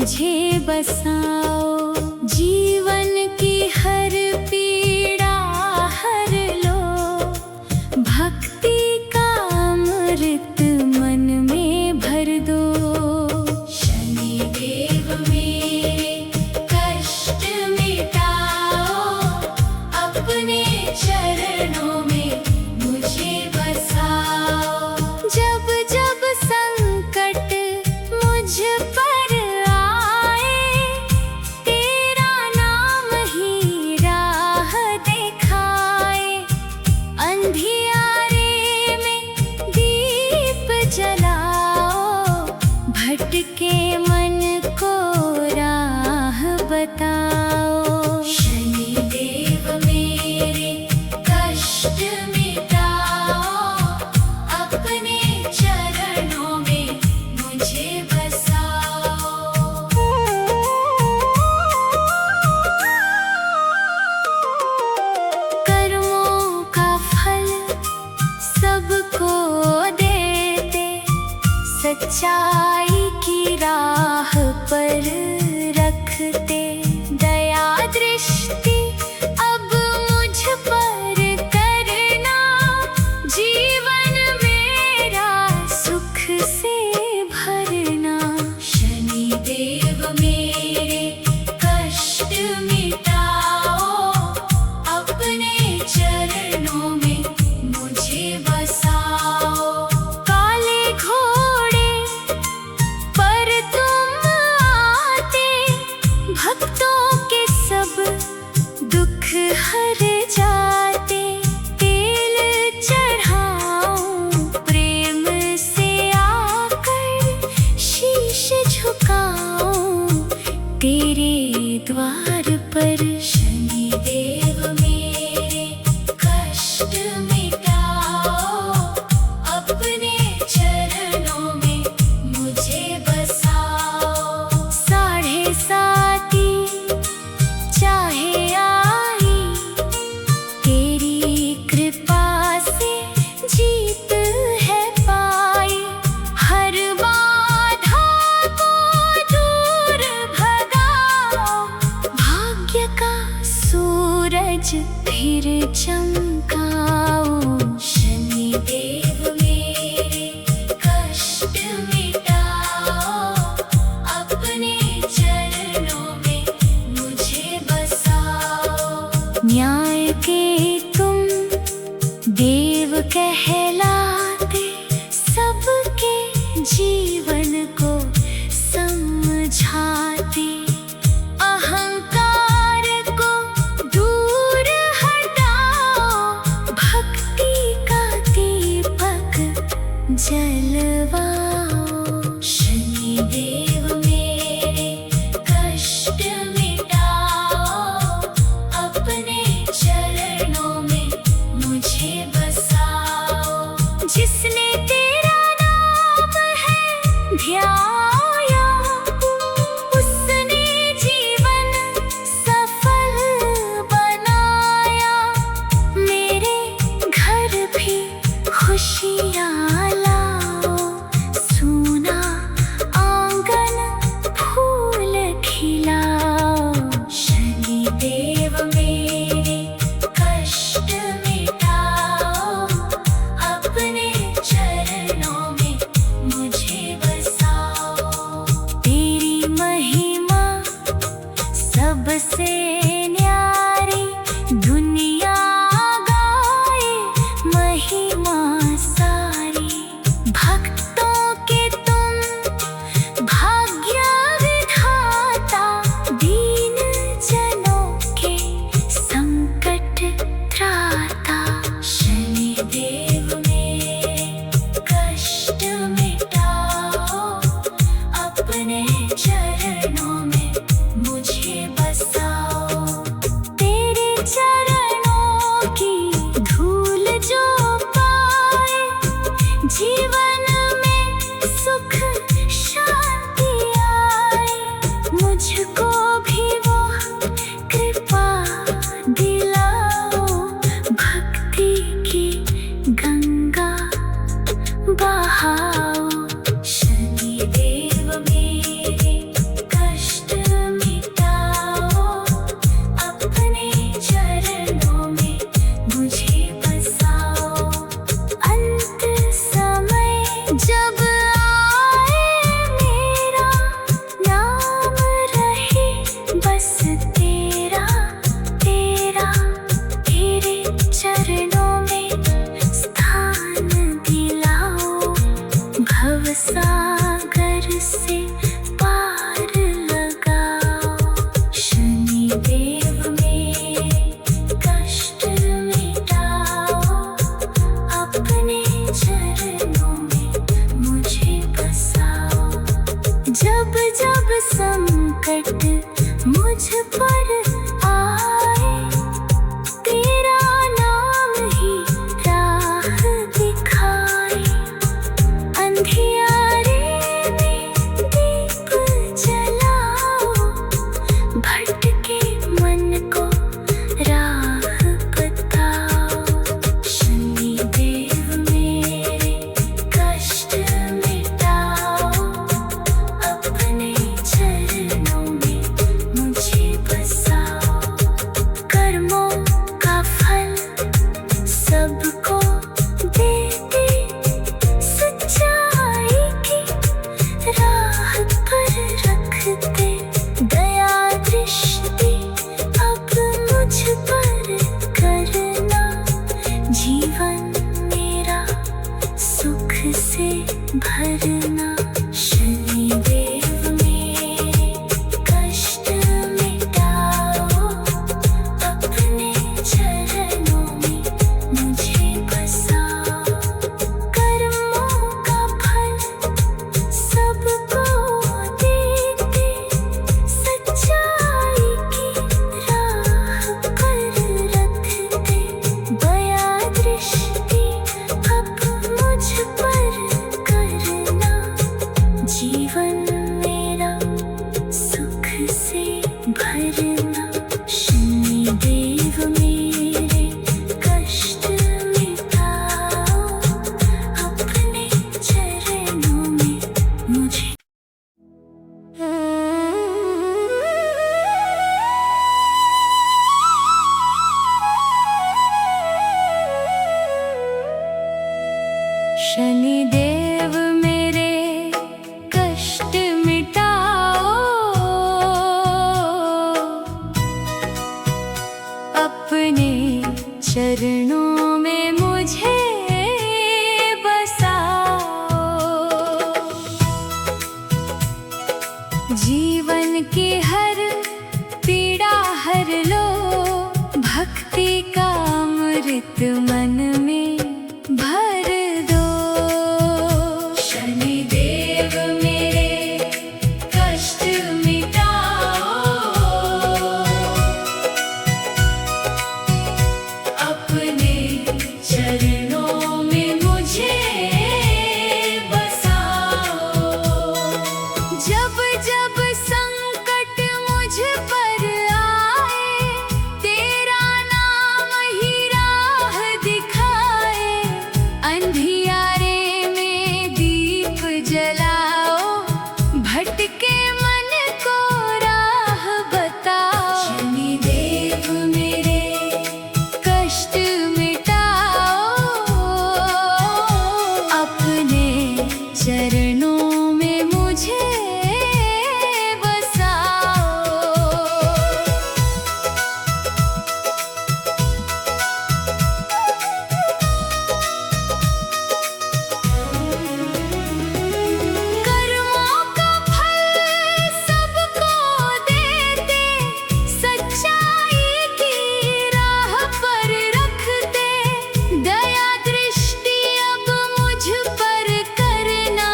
मुझे बसाओ। जीवन की हर पीड़ा हर लो, भक्ति का अमृत मन में भर दो। शनिदेव मेरे कष्ट मिटाओ, अपने चरणों में मुझे बसाओ। जब जब संकट मुझ पर आए, तेरा नाम ही राह दिखाए। अंधियारे में दीप जलाओ, भटके मन को राह बताओ। शनिदेव मेरे कष्ट मिटाओ, अपने चरणों में मुझे बसाओ। कर्मों का फल सबको देते, सच्चाई की राह पर रखते। दया दृष्टि अब मुझ पर करना, जीवन मेरा सुख से भरना। शनिदेव मेरे कष्ट मिटाओ, अपने चरणों में मुझे बसाओ। काले घोड़े पर तुम आते, भक्तों के सब दुख हर जाते। तेल चढ़ाऊं प्रेम से आकर, शीश झुकाऊं तेरे द्वार पर। शनिदेव मेरे कष्ट मिटाओ, अपने चरणों में मुझे बसाओ। साढ़े साती चाहे आई, तेरी कृपा से जीत है पाई। हर बाधा को दूर भगाओ, भाग्य का सूरज फिर चमकाओ। शनिदेव मेरे कष्ट मिटाओ, अपने चरणों में मुझे बसाओ। न्याय के तुम देव कहलाते, सबके जीवन को समझाते। अहंकार को दूर हटाओ, भक्ति का दीपक जलवाओ। शनिदेव मेरे कष्ट मिटाओ, अपने चरणों में मुझे बसाओ। जिसने तेरा नाम है ध्याया, उसने जीवन सफल बनाया। मेरे घर भी खुशियाँ लाओ, सूना आंगन फूल खिलाओ। शनिदेव मेरे कष्ट मिटाओ, अपने चरणों में मुझे बसाओ। तेरी महिमा सबसे न्यारी, दुनिया गाए महिमा सारी। भक्तों के तुम भाग्य विधाता, दीन जनों के संकट त्राता। शनिदेव मेरे कष्ट मिटाओ, अपने चरणों में मुझे बसाओ। तेरे चरणों की धूल जो पाए, जीवन में सुख शांति आए। मुझको भी वो कृपा दिलाओ, भक्ति की गंगा बहाओ। शनिदेव मेरे जब जब संकट मुझ पर आए, तेरा नाम ही राह दिखाए। अंधियारे में दीप जलाओ, भटके मन को राह बताओ। शनिदेव मेरे कष्ट मिटाओ, अपने चरणों में मुझे बसाओ। कर्मों का फल सबको देते, सच्चाई की राह पर रखते। दया दृष्टि अब मुझ पर करना, जीवन मेरा सुख से भरना। शनिदेव मेरे कष्ट मिटाओ, अपने चरणों में मुझे बसाओ। कर्मों का फल सबको देते, सच्चाई की राह पर रखते। दया दृष्टि अब मुझ पर करना, जीवन मेरा सुख से भरना। शनिदेव मेरे कष्ट मिटाओ, अपने चरणों में मुझे शनिदेव मेरे कष्ट मिटाओ, अपने चरणों में मुझे बसाओ। जीवन की हर पीड़ा हर लो, भक्ति का अमृत मन में भर दो। शनिदेव मेरे कष्ट मिटाओ, अपने चरणों में मुझे बसाओ। जब जब संकट मुझ पर आए, तेरा नाम ही राह दिखाए। अंधियारे में दीप जलाओ, भटके मन को राह बताओ। शनिदेव मेरे कष्ट मिटाओ, अपने चरणों में मुझे बसाओ। कर्मों का फल सबको देते, सच्चाई की राह पर रखते। दया दृष्टि अब मुझ पर करना,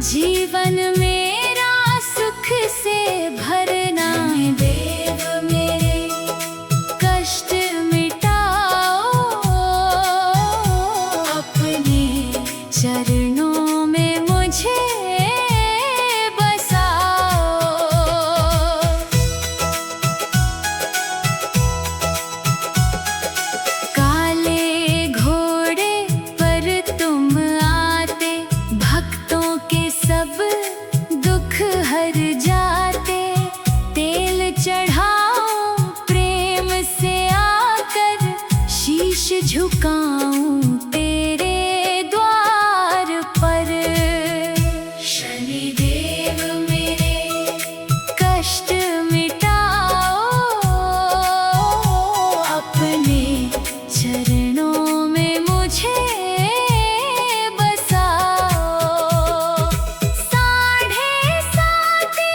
जीवन मेरा सुख से भरना। देव मेरे कष्ट मिटाओ, अपने चरणों में मुझे बसाओ। काले घोड़े पर तुम आते, भक्तों के सब दुख हर जाते। तेल चढ़ाऊं प्रेम से आकर, शीश झुकाऊं तेरे द्वार पर। शनिदेव मेरे कष्ट मिटाओ, अपने चरणों में मुझे बसाओ। 7:30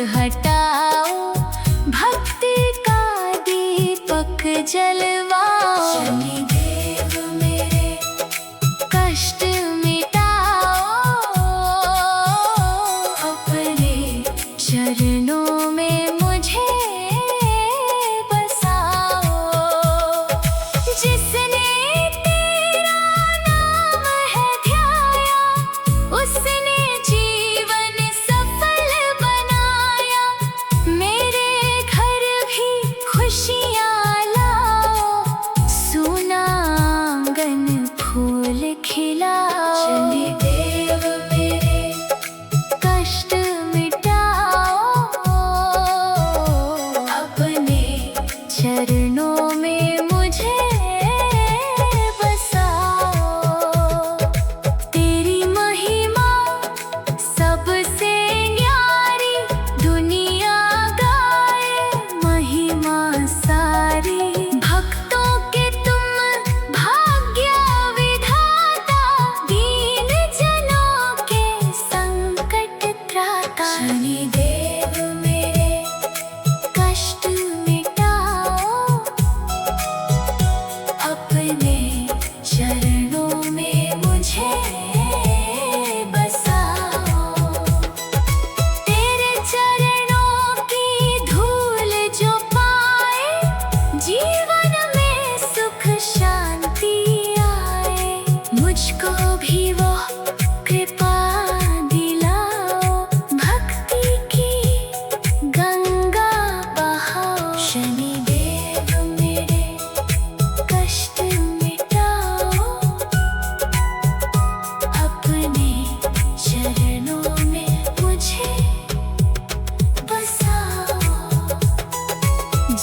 हटाओ, भक्ति का दीपक जलवाओ। शनिदेव मेरे कष्ट मिटाओ, अपने चरणों में मुझे बसाओ। जिसने तेरा नाम है ध्याया, उसने जीवन सफल बनाया। मेरे घर भी खुशियाँ लाओ, सूना आंगन फूल खिलाओ। शनिदेव मेरे कष्ट मिटाओ, अपने चरणों में मुझे बसाओ। तेरी महिमा सबसे न्यारी, दुनिया गाए महिमा सारी। भक्तों के तुम भाग्य विधाता, दीन जनों के संकट त्राता। शनिदेव मेरे कष्ट मिटाओ, अपने चरणों में मुझे बसाओ। तेरे चरणों की धूल जो पाए, जीवन में सुख शांति आए। मुझको भी वो कृपा दिलाओ, भक्ति की गंगा बहाओ। शनिदेव मेरे कष्ट मिटाओ, अपने चरणों में मुझे बसाओ।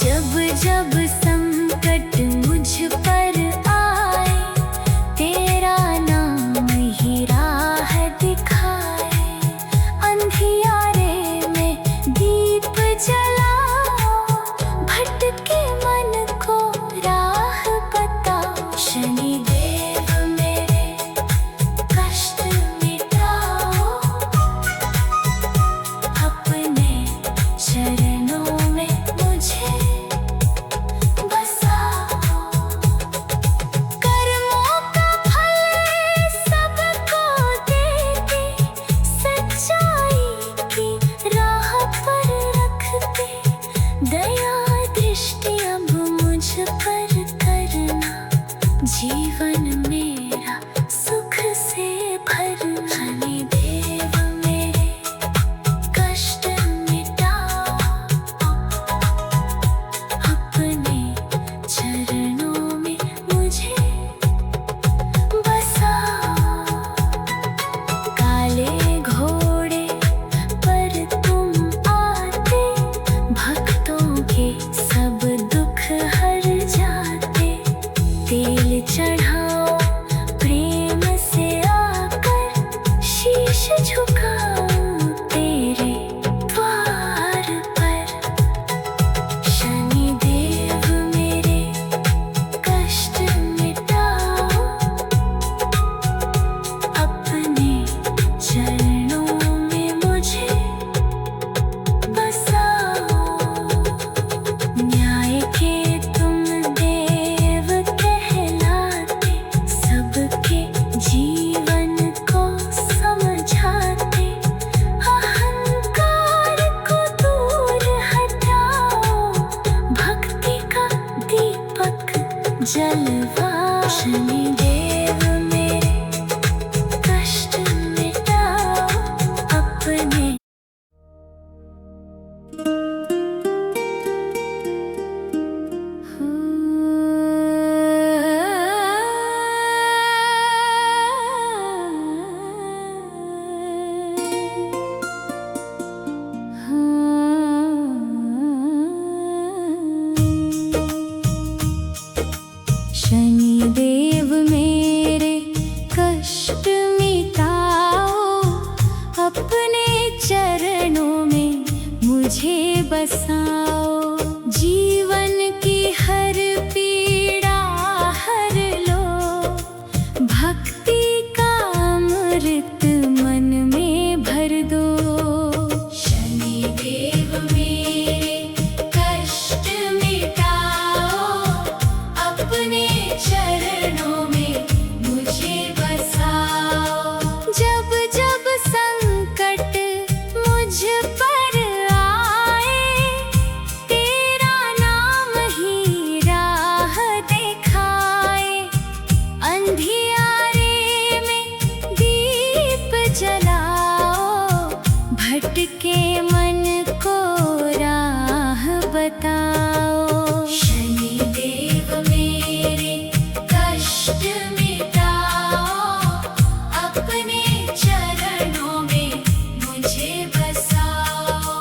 जब जब संकट मुझ पर आए, तेरा नाम ही राह दिखाए। अंधियारे में दीप जलाओ, भटके मन को राह बताओ। शनिदेव मेरे कष्ट मिटाओ, अपने चरणों में मुझे बसाओ। कर्मों का फल सबको देते, सच्चाई की राह पर रखते। दया दृष्टि अब मुझ पर करना, जीवन मेरा सुख से भरना। शनिदेव मेरे कष्ट मिटाओ, अपने चरणों में मुझे बसाओ। काले घोड़े पर तुम आते, भक्तों के सब दुख हर जाते। तेल चढ़ाओ प्रेम से आकर, शीश झुकाओ तेरे द्वार पर। शनिदेव मेरे कष्ट मिटाओ, अपने चरणों में मुझे बसाओ। न्याय के तुम देव कहलाते, सबके जीवन को समझाते। अहंकार को दूर हटाओ, भक्ति का दीपक जलवाओ। शनिदेव मेरे कष्ट मिटाओ, अपने शनिदेव मेरे कष्ट मिटाओ, अपने चरणों में मुझे बसाओ। जीवन की हर पीड़ा हर लो, भक्ति का अमृत मन में भर दो। शनिदेव भटके मन को राह बताओ। शनिदेव मेरे कष्ट मिटाओ, अपने चरणों में मुझे बसाओ।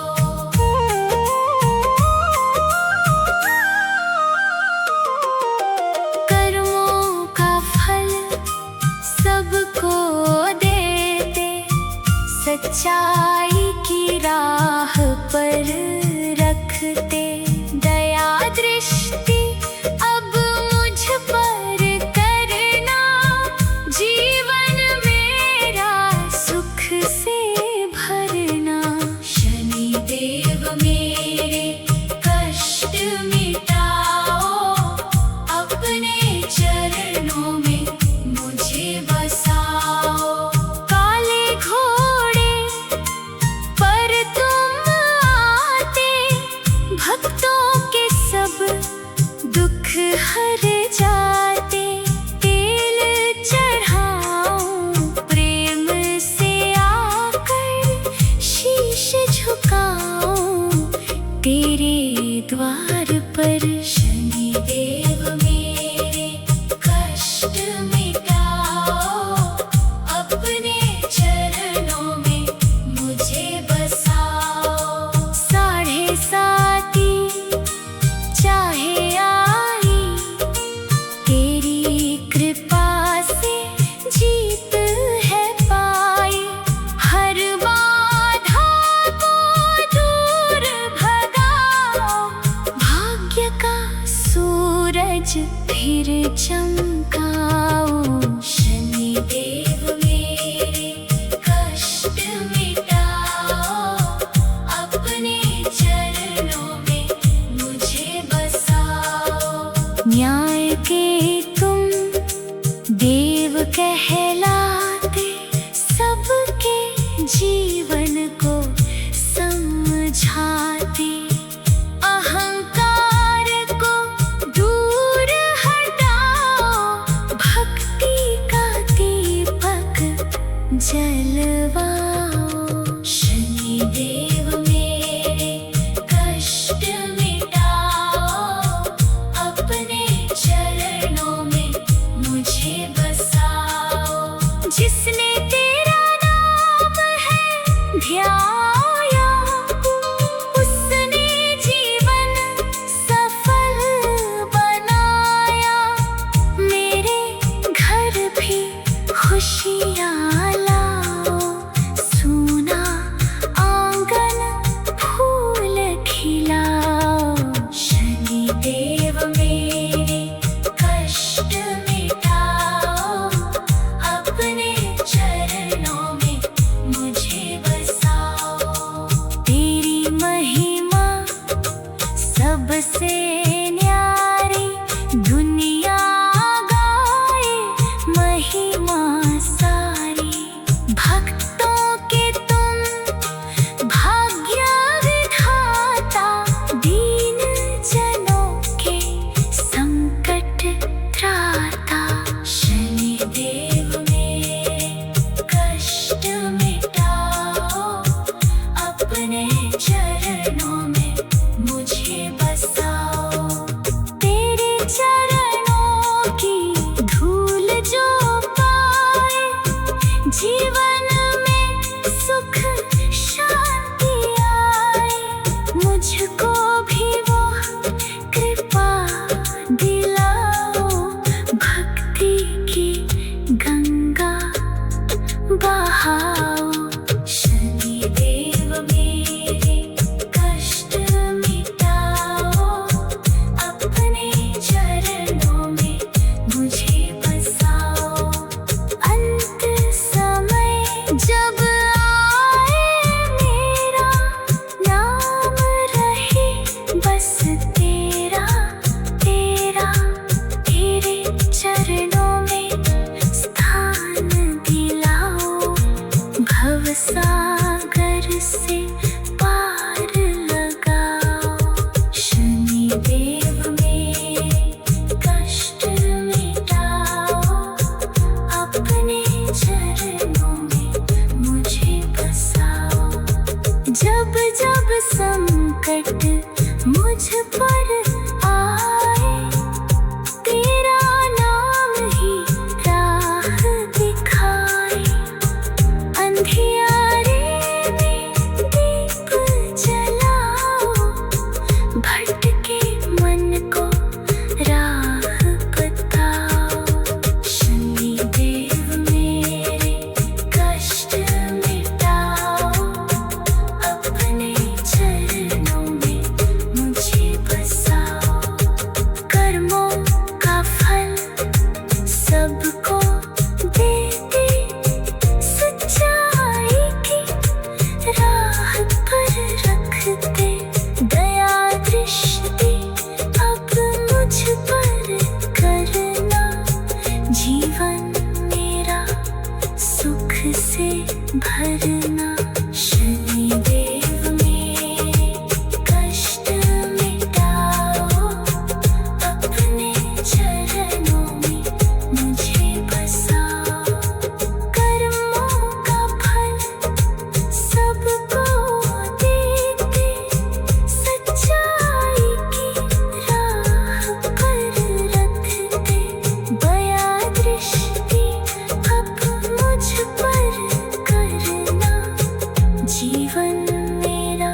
कर्मों का फल सबको देते, सच्चाई की राह पर रखते। दया दृष्टि अब मुझ पर करना, जीवन मेरा सुख से भरना। शनिदेव मेरे कष्ट मिटाओ, अपने चरणों में मुझे बसाओ। काले घोड़े पर तुम आते, भक्तों के सब दुख हर जाते। तेल चढ़ाऊं प्रेम से आकर, शीश झुकाऊं तेरे द्वार पर। शनिदेव मेरे कष्ट मिटाओ, अपने चरणों में मुझे बसाओ। साढ़े साती चाहे आई, तेरी कृपा से जीत है पाई। हर बाधा को दूर भगाओ, भाग्य का सूरज फिर चमकाओ। शनिदेव मेरे कष्ट मिटाओ, अपने चरणों में मुझे बसाओ। न्याय के तुम देव कहलाते, सबके जीवन को समझाते। अहंकार को दूर हटाओ, भक्ति का दीपक जलवाओ। शनिदेव मेरे कष्ट मिटाओ, अपने चरणों में मुझे बसाओ। जिसने तेरा नाम है ध्याया, उसने जीवन सफल बनाया। मेरे घर भी खुशियाँ लाओ, सूना आंगन फूल खिलाओ। शनिदेव मेरे कष्ट मिटाओ, अपने चरणों में मुझे बसाओ। तेरी महिमा सबसे न्यारी, दुनिया गाए महिमा सारी। भक्तों के तुम भाग्य विधाता, दीन जनों के संकट त्राता। शनिदेव मेरे कष्ट मिटाओ, अपने चरणों में मुझे बसाओ। तेरे चरणों की धूल जो पाए, जीवन में सुख शांति आए। मुझको भी वो कृपा दिलाओ, भक्ति की गंगा बहाओ। शनिदेव मेरे जब जब संकट मुझ पर आए, तेरा नाम ही राह दिखाए। अंधियारे में दीप जलाओ, भटके मन को राह बताओ। शनिदेव मेरे कष्ट मिटाओ, अपने चरणों में मुझे बसाओ। कर्मों का फल सबको देते, सच्चाई की राह पर रखते। दया दृष्टि अब मुझ पर करना, जीवन मेरा सुख से भरना। शनिदेव मेरे कष्ट मिटाओ, अपने चरणों में मुझे बसाओ। कर्मों का फल सबको देते, सच्चाई की राह पर रखते। दया दृष्टि अब मुझ पर करना, जीवन मेरा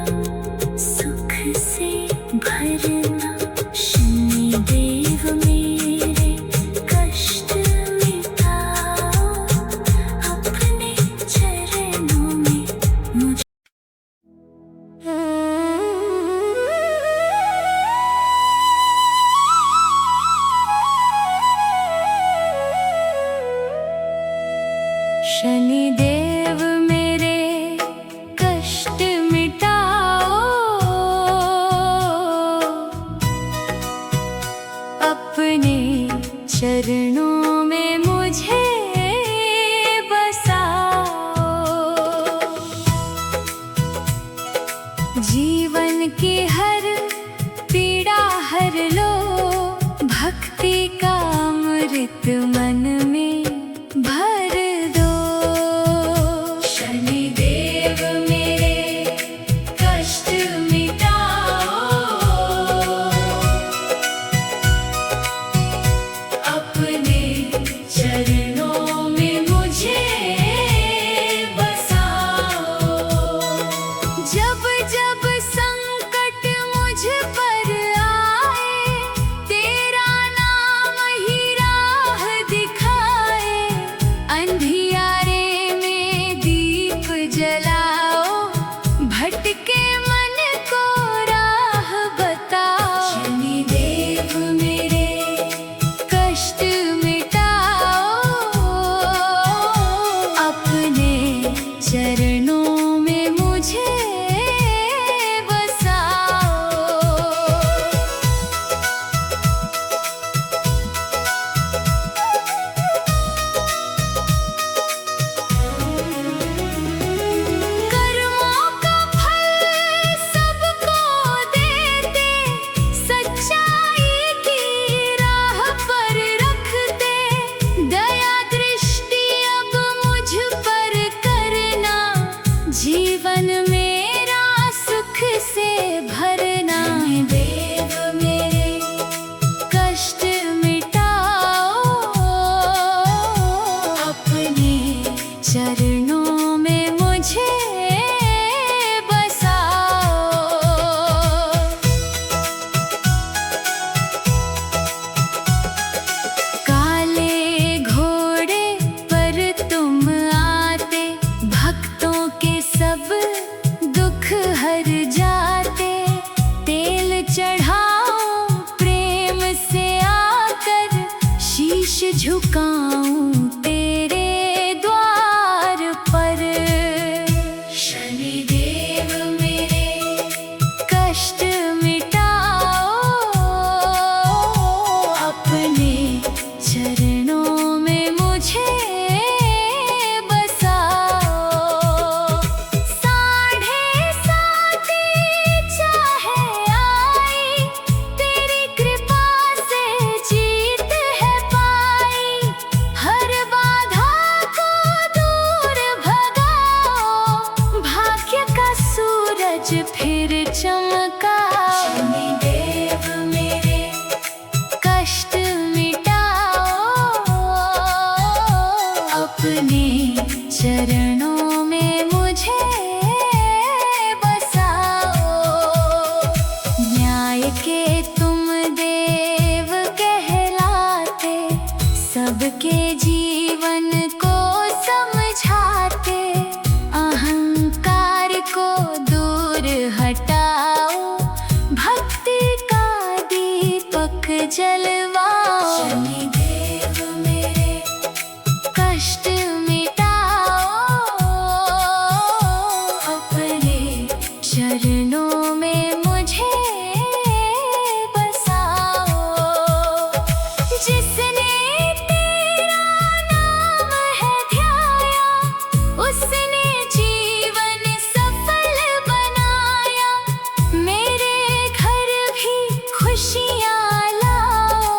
सुख से भरना। शनिदेव मेरे कष्ट मिटाओ, अपने चरणों में मुझे शनिदेव मेरे कष्ट मिटाओ, अपने चरणों में मुझे बसाओ। जीवन की हर पीड़ा हर लो, भक्ति का अमृत मन में भर दो। शनिदेव मेरे कष्ट मिटाओ, अपने चरणों में मुझे बसाओ। जब जब संकट मुझ पर आए, तेरा नाम ही राह दिखाए। अंधियारे में दीप जलाओ, भटके मन को राह बताओ। शनिदेव मेरे कष्ट मिटाओ, अपने चरणों में मुझे बसाओ। कर्मों का फल सबको देते, सच्चाई की राह पर रखते। दया दृष्टि अब मुझ पर करना, जीवन मेरा सुख से भरना। देव मेरे कष्ट मिटाओ, अपने चरणों में मुझे बसाओ। काले घोड़े पर तुम आते, भक्तों के सब दुख हर जाते। तेल चढ़ाऊं प्रेम से आकर, शीश झुकाऊं तेरे द्वार पर। शनिदेव मेरे कष्ट मिटाओ, अपने चरणों में मुझे बसाओ। साढ़े साती चाहे आई, तेरी कृपा से जीत है पाई। सूरज फिर चमका। शनिदेव मेरे कष्ट मिटाओ, अपने चरणों में मुझे बसाओ। न्याय के तुम देव कहलाते, सबके जीवन को समझाते। अहंकार को दूर हटाओ, भक्ति का दीपक जलवाओ। शनिदेव मेरे कष्ट मिटाओ, अपने चरणों में मुझे बसाओ। जिसने तेरा नाम है ध्याया, उसने जीवन सफल बनाया। मेरे घर भी खुशियाँ लाओ,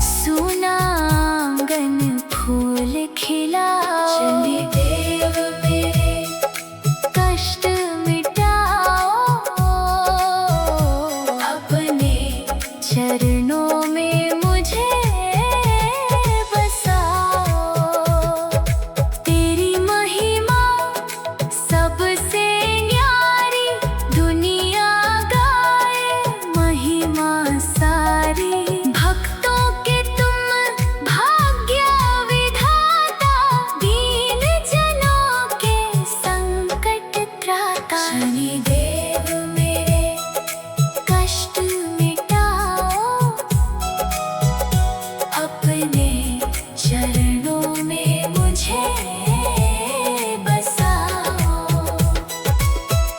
सूना आंगन फूल खिलाओ। शनिदेव मेरे कष्ट मिटाओ, अपने चरणों में मुझे बसाओ। तेरी महिमा सबसे न्यारी, दुनिया गाए महिमा सारी। भक्तों के तुम भाग्य विधाता, दीन जनों के संकट त्राता। शनिदेव मेरे कष्ट मिटाओ, अपने चरणों में मुझे बसाओ।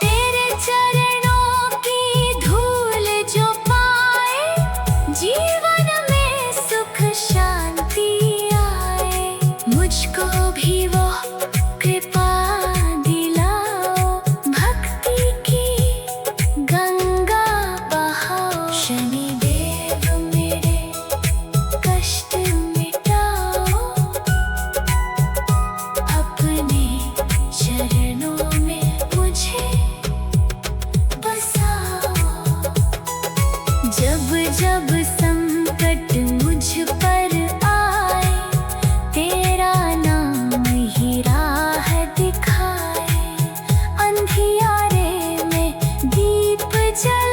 तेरे चरणों की धूल जो पाए, जीवन में सुख शांति आए। मुझको भी वो कृपा दिलाओ, भक्ति की गंगा बहाओ। शनिदेव मेरे कष्ट मिटाओ, अपने चरणों में मुझे बसाओ। जब जब संकट मुझ पर आए, तेरा नाम ही राह दिखाए। अंधियारे में दीप जल